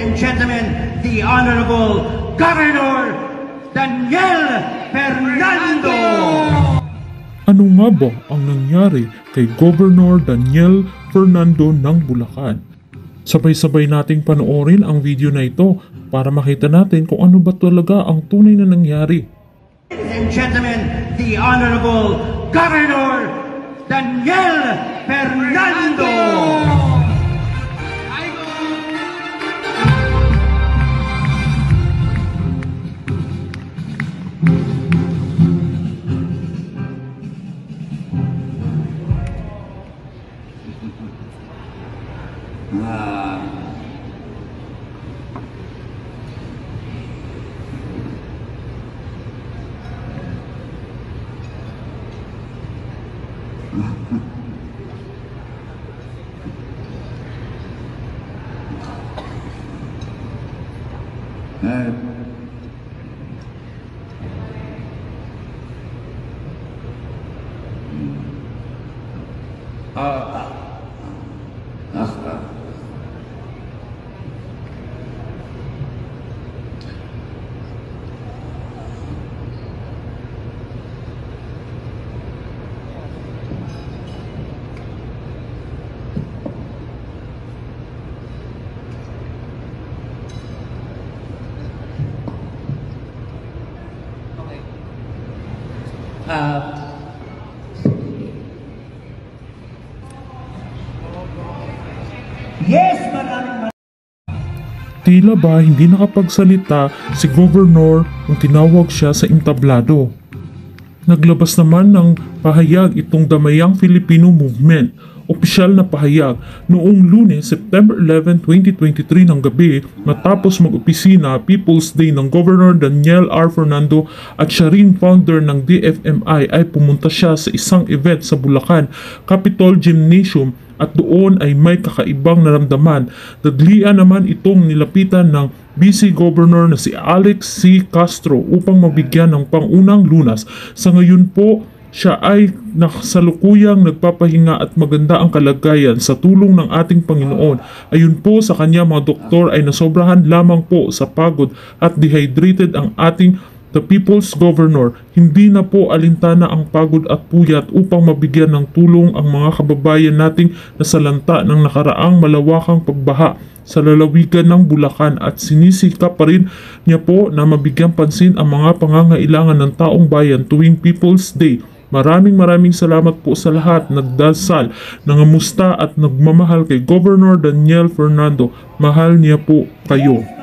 and gentlemen, the Honorable Governor Daniel Fernando. Ano nga ba ang nangyari kay Governor Daniel Fernando ng Bulacan? Sabay-sabay nating panoorin ang video na ito para makita natin kung ano ba talaga ang tunay na nangyari. Ladies and gentlemen, the Honorable Governor Daniel Fernando. Yes, maraming Tila ba hindi nakapagsalita si Governor nung tinawag siya sa entablado. Naglabas naman ng pahayag itong Damayang Filipino Movement, opisyal na pahayag noong Lunes, September 11, 2023 ng gabi matapos mag-opisina People's Day ng Governor Daniel R. Fernando at siya rin founder ng DFMI ay pumunta siya sa isang event sa Bulacan, Capitol Gymnasium at doon ay may kakaibang naramdaman. Daglian naman itong nilapitan ng BC Governor na si Alex C. Castro upang mabigyan ng pangunang lunas. Sa ngayon po, siya ay nakasalukuyang nagpapahinga at maganda ang kalagayan sa tulong ng ating Panginoon. Ayon po sa kanya mga doktor ay nasobrahan lamang po sa pagod at dehydrated ang ating The People's Governor. Hindi na po alintana ang pagod at puyat upang mabigyan ng tulong ang mga kababayan nating nasalanta ng nakaraang malawakang pagbaha sa lalawigan ng Bulacan at sinisikap pa rin niya po na mabigyan pansin ang mga pangangailangan ng taong bayan tuwing People's Day. Maraming salamat po sa lahat nagdasal, nangamusta at nagmamahal kay Governor Daniel Fernando. Mahal niya po kayo.